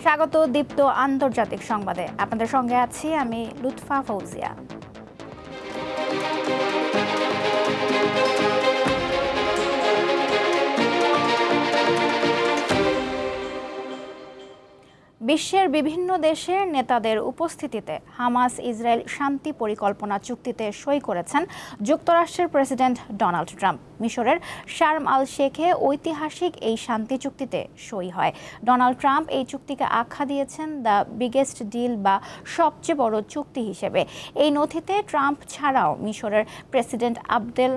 স্বাগত দীপ্ত আন্তর্জাতিক সংবাদে। আপনাদের সঙ্গে আছি আমি লুৎফা ফৌজিয়া। বিশ্বের বিভিন্ন দেশের নেতাদের উপস্থিতিতে হামাস ইসরায়েল শান্তি পরিকল্পনা চুক্তিতে সই করেছেন যুক্তরাষ্ট্রের প্রেসিডেন্ট ডোনাল্ড ট্রাম্প। মিশরের শার্ম আল শেখে ঐতিহাসিক এই শান্তি চুক্তিতে সই হয়। ডোনাল্ড ট্রাম্প এই চুক্তিকে আখ্যা দিয়েছেন দ্য বিগেস্ট ডিল বা সবচেয়ে বড় চুক্তি হিসেবে। এই নথিতে ট্রাম্প ছাড়াও মিশরের president Abdel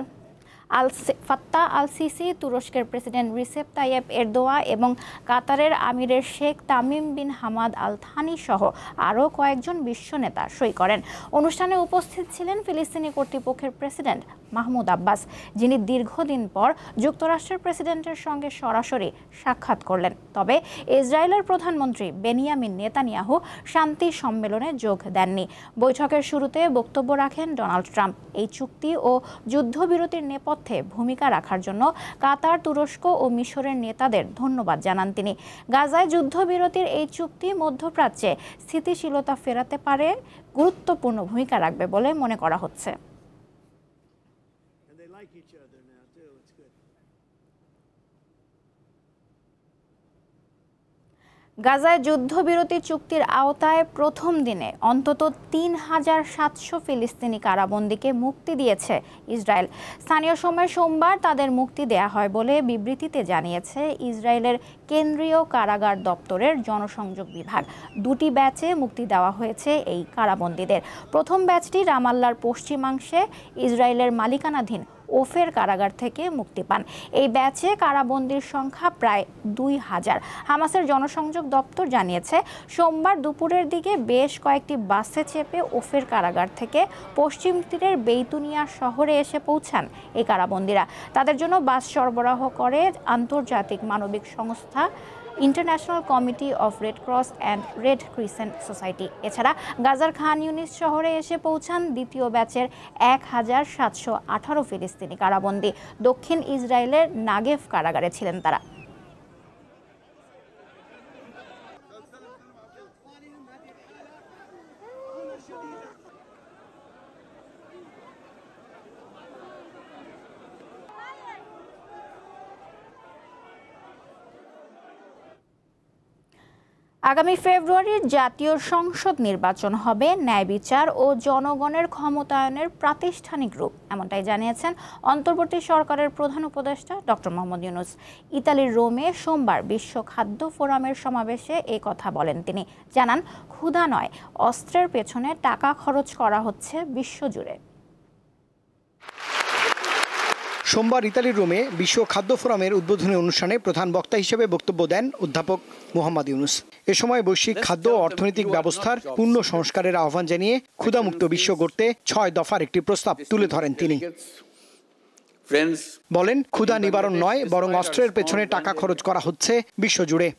Fattah al Sisi, তুরস্কের প্রেসিডেন্ট রিসেপ তাইয়েপ এরদোয়ান এবং কাতারের আমিরের Sheikh Tamim bin Hamad al Thani সহ আরও কয়েকজন বিশ্ব নেতা সই করেন। অনুষ্ঠানে উপস্থিত ছিলেন ফিলিস্তিনি কর্তৃপক্ষের প্রেসিডেন্ট মাহমুদ আব্বাস, যিনি দীর্ঘদিন পর যুক্তরাষ্ট্রের প্রেসিডেন্টের সঙ্গে সরাসরি সাক্ষাৎ করলেন। তবে ইসরায়েলের প্রধানমন্ত্রী বেনিয়ামিন নেতানিয়াহু শান্তি সম্মেলনে যোগ দেননি। বৈঠকের শুরুতে বক্তব্য রাখেন ডোনাল্ড ট্রাম্প। এই চুক্তি ও যুদ্ধবিরতির নেপথ্যে ভূমিকা রাখার জন্য কাতার, তুরস্ক ও মিশরের নেতাদের ধন্যবাদ জানান তিনি। গাজায় যুদ্ধবিরতির এই চুক্তি মধ্যপ্রাচ্যে স্থিতিশীলতা ফেরাতে পারে গুরুত্বপূর্ণ ভূমিকা রাখবে বলে মনে করা হচ্ছে। গাজায় যুদ্ধবিরতি চুক্তির আওতায় প্রথম দিনে অন্তত ৩,৭০০ ফিলিস্তিনি কারাবন্দীকে মুক্তি দিয়েছে ইসরায়েল। স্থানীয় সময় সোমবার তাদের মুক্তি দেয়া হয় বলে বিবৃতিতে জানিয়েছে ইসরায়েলের কেন্দ্রীয় কারাগার দপ্তরের জনসংযোগ বিভাগ। দুটি ব্যাচে মুক্তি দেওয়া হয়েছে এই কারাবন্দীদের। প্রথম ব্যাচটি রামাল্লার পশ্চিমাংশে ইসরায়েলের মালিকানাধীন ওফের কারাগার থেকে মুক্তি পান। এই ব্যাচে কারাবন্দীর সংখ্যা প্রায় ২,০০০। হামাসের জনসংযোগ দপ্তর জানিয়েছে সোমবার দুপুরের দিকে বেশ কয়েকটি বাসে চেপে ওফের কারাগার থেকে পশ্চিম তীরের বেইতুনিয়া শহরে এসে পৌঁছান এই কারাবন্দীরা। তাদের জন্য বাস সরবরাহ করে আন্তর্জাতিক মানবিক সংস্থা international committee of red cross and red crescent society. এছাড়া গাজার খান ইউনিস শহরে এসে পৌঁছান দ্বিতীয় ব্যাচের ১,৭১৮ ফিলিস্তিনি কারাবন্দী। দক্ষিণ ইসরায়েলের নাগেভ কারাগারে ছিলেন তারা। আগামী ফেব্রুয়ারির জাতীয় সংসদ নির্বাচন হবে ন্যায় বিচার ও জনগণের ক্ষমতায়নের প্রাতিষ্ঠানিক রূপ, এমনটাই জানিয়েছেন অন্তর্বর্তী সরকারের প্রধান উপদেষ্টা ডক্টর মোহাম্মদ ইউনূস। ইতালির রোমে সোমবার বিশ্ব খাদ্য ফোরামের সমাবেশে এ কথা বলেন তিনি। জানান, ক্ষুধা নয়, অস্ত্রের পেছনে টাকা খরচ করা হচ্ছে বিশ্বজুড়ে। সোমবার ইতালির রোমে বিশ্ব খাদ্য ফোরামের উদ্বোধনী অনুষ্ঠানে প্রধান বক্তা হিসেবে বক্তব্য দেন অধ্যাপক মোহাম্মদ ইউনূস। এ সময় বৈশ্বিক খাদ্য ও অর্থনৈতিক ব্যবস্থার পূর্ণ সংস্কারের আহ্বান জানিয়ে ক্ষুধামুক্ত বিশ্ব গড়তে ৬ দফার একটি প্রস্তাব তুলে ধরেন তিনি। বলেন, ক্ষুধা নিবারণ নয়, বরং অস্ত্রের পেছনে টাকা খরচ করা হচ্ছে বিশ্বজুড়ে।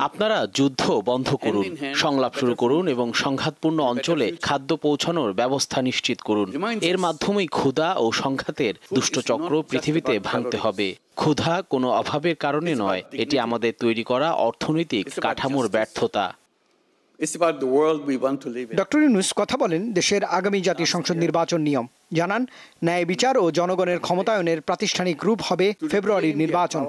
আপনারা যুদ্ধ বন্ধ করুন, সংলাপ শুরু করুন এবং সংঘাতপূর্ণ অঞ্চলে খাদ্য পৌঁছানোর ব্যবস্থা নিশ্চিত করুন। এর মাধ্যমেই ক্ষুধা ও সংঘাতের দুষ্টচক্র পৃথিবীতে ভাঙতে হবে। ক্ষুধা কোনো অভাবের কারণে নয়, এটি আমাদের তৈরি করা অর্থনৈতিক কাঠামোর ব্যর্থতা। ডক্টর ইউনূস কথা বলেন দেশের আগামী জাতীয় সংসদ নির্বাচন নিয়ম। জানান, ন্যায় বিচার ও জনগণের ক্ষমতায়নের প্রাতিষ্ঠানিক রূপ হবে ফেব্রুয়ারির নির্বাচন।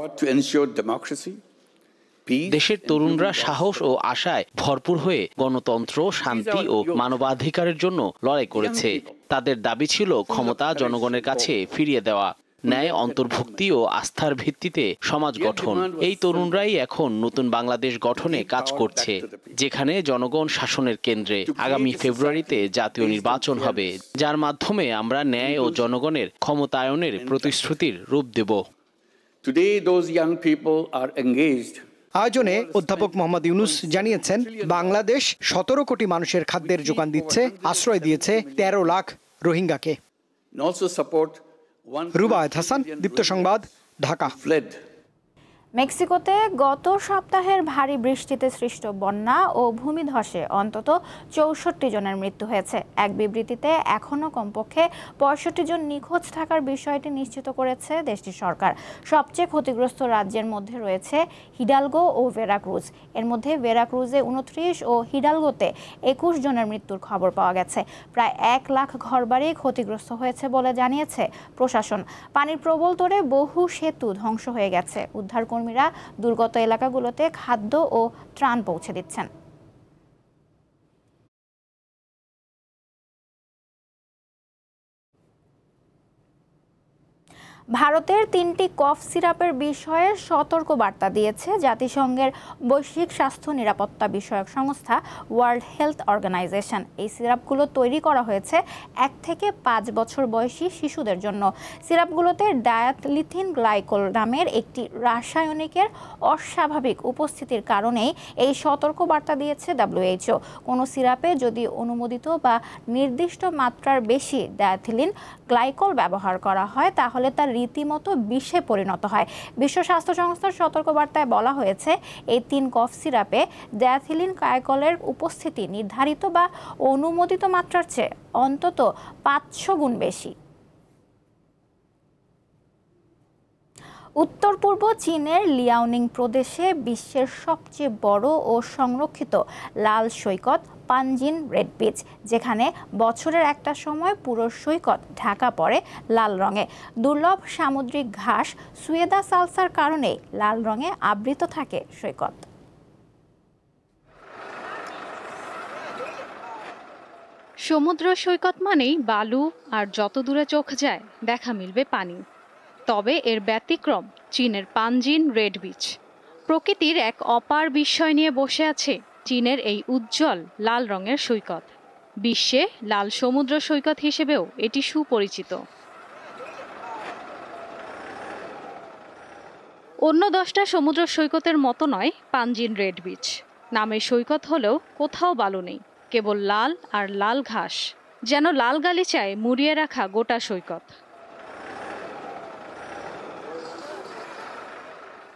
দেশের তরুণরা সাহস ও আশায় ভরপুর হয়ে গণতন্ত্র, শান্তি ও মানবাধিকারের জন্য লড়াই করেছে। তাদের দাবি ছিল ক্ষমতা জনগণের কাছে ফিরিয়ে দেওয়া, ন্যায়, অন্তর্ভুক্তি ও আস্থার ভিত্তিতে সমাজ গঠন। এই তরুণরাই এখন নতুন বাংলাদেশ গঠনে কাজ করছে, যেখানে জনগণ শাসনের কেন্দ্রে। আগামী ফেব্রুয়ারিতে জাতীয় নির্বাচন হবে, যার মাধ্যমে আমরা ন্যায় ও জনগণের ক্ষমতায়নের প্রতিশ্রুতির রূপ দেব। আয়োজনে অধ্যাপক মোহাম্মদ ইউনূস জানিয়েছেন, বাংলাদেশ ১৭ কোটি মানুষের খাদ্যের যোগান দিচ্ছে, আশ্রয় দিয়েছে ১৩ লাখ রোহিঙ্গাকে। রুবায়েত হাসান, দীপ্ত সংবাদ, ঢাকা। মেক্সিকোতে গত সপ্তাহের ভারী বৃষ্টিতে সৃষ্ট বন্যা ও ভূমিধসে অন্তত ৬৪ জনের মৃত্যু হয়েছে। এক বিবৃতিতে এখনও কমপক্ষে ৬৫ জন নিখোঁজ থাকার বিষয়টি নিশ্চিত করেছে দেশটির সরকার। সবচেয়ে ক্ষতিগ্রস্ত রাজ্যের মধ্যে রয়েছে হিডালগো ও ভেরাক্রুজ। এর মধ্যে ভেরাক্রুজে ২৯ ও হিডালগোতে ২১ জনের মৃত্যুর খবর পাওয়া গেছে। প্রায় ১ লাখ ঘরবাড়ি ক্ষতিগ্রস্ত হয়েছে বলে জানিয়েছে প্রশাসন। পানির প্রবল তোড়ে বহু সেতু ধ্বংস হয়ে গেছে। উদ্ধারকর্মীরা দুর্গত এলাকাগুলোতে খাদ্য ও ত্রাণ পৌঁছে দিচ্ছেন। ভারতের ৩টি কফ সিরাপের বিষয়ে সতর্ক বার্তা দিয়েছে জাতিসংঘের বৈশ্বিক স্বাস্থ্য নিরাপত্তা বিষয়ক সংস্থা ওয়ার্ল্ড হেলথ অর্গানাইজেশন। এই সিরাপগুলো তৈরি করা হয়েছে ১ থেকে ৫ বছর বয়সী শিশুদের জন্য। সিরাপগুলোতে ডায়াথলিথিন গ্লাইকোল নামের একটি রাসায়নিকের অস্বাভাবিক উপস্থিতির কারণেই এই সতর্ক বার্তা দিয়েছে WHO। কোনো সিরাপে যদি অনুমোদিত বা নির্দিষ্ট মাত্রার বেশি ডায়াথিলিন গ্লাইকোল ব্যবহার করা হয় তাহলে তার রীতিমতো বিষে পরিণত হয়। বিশ্ব স্বাস্থ্য সংস্থার সতর্কবার্তায় বলা হয়েছে এই ৩ কফ সিরাপে ডায়াথিলিন গ্লাইকলের উপস্থিতি নির্ধারিত বা অনুমোদিত মাত্রার চেয়ে অন্তত ৫০০ গুণ বেশি। উত্তর পূর্ব চীনের লিয়াওনিং প্রদেশে বিশ্বের সবচেয়ে বড় ও সংরক্ষিত লাল সৈকত পানজিন রেড বিচ, যেখানে বছরের একটা সময় পুরো সৈকত ঢাকা পড়ে লাল রঙে। দুর্লভ সামুদ্রিক ঘাস সুয়েদা সালসার কারণে লাল রঙে আবৃত থাকে সৈকত। সমুদ্র সৈকত মানেই বালু, আর যত দূরে চোখ যায় দেখা মিলবে পানি। তবে এর ব্যতিক্রম চীনের পানজিন রেড বিচ। প্রকৃতির এক অপার বিস্ময় নিয়ে বসে আছে চীনের এই উজ্জ্বল লাল রঙের সৈকত। বিশ্বে লাল সমুদ্র সৈকত হিসেবেও এটি সুপরিচিত। অন্য 10টা সমুদ্র সৈকতের মতো নয় পানজিন রেড বিচ। নামে সৈকত হলেও কোথাও বালু নেই, কেবল লাল আর লাল ঘাস, যেন লাল গালিচায় মুড়িয়ে রাখা গোটা সৈকত।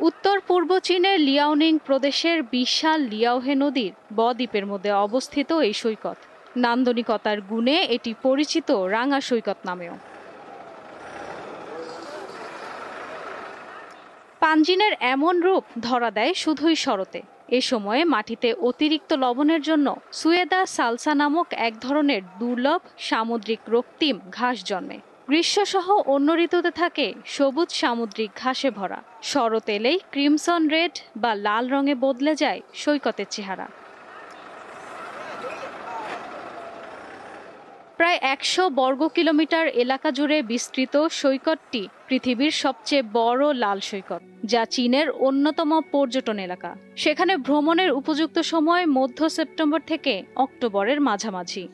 উত্তর পূর্ব চীনের লিয়াওনিং প্রদেশের বিশাল লিয়াওহে নদীর বদ্বীপের মধ্যে অবস্থিত এই সৈকত। নান্দনিকতার গুণে এটি পরিচিত রাঙা সৈকত নামেও। পানজিনের এমন রূপ ধরা দেয় শুধুই শরতে। এ সময়ে মাটিতে অতিরিক্ত লবণের জন্য সুয়েদা সালসা নামক এক ধরনের দুর্লভ সামুদ্রিক রক্তিম ঘাস জন্মে। গ্রীষ্মসহ অন্য ঋতুতে থাকে সবুজ সামুদ্রিক ঘাসে ভরা। শরৎ এলেই ক্রিমসন রেড বা লাল রঙে বদলে যায় সৈকতের চেহারা। প্রায় ১০০ বর্গ কিলোমিটার এলাকা জুড়ে বিস্তৃত সৈকতটি পৃথিবীর সবচেয়ে বড় লাল সৈকত, যা চীনের অন্যতম পর্যটন এলাকা। সেখানে ভ্রমণের উপযুক্ত সময় মধ্য সেপ্টেম্বর থেকে অক্টোবরের মাঝামাঝি।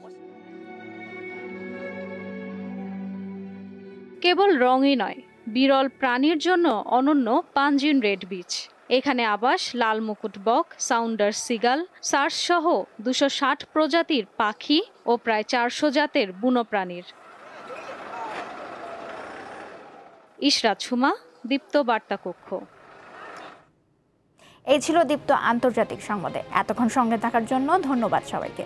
কেবল রঙই নয়, বিরল প্রাণীর জন্য অনন্য পানজিন রেড বিচ। এখানে আবাস লাল মুকুট বক, সাউন্ডার সিগাল, সার্স সহ ২৬০ প্রজাতির পাখি ও প্রায় ৪০০ জাতের বুনো প্রাণীর। ইশরাত ঝুমা, দীপ্ত বার্তা কক্ষ। এই ছিল দীপ্ত আন্তর্জাতিক সংবাদে। এতক্ষণ সঙ্গে থাকার জন্য ধন্যবাদ সবাইকে।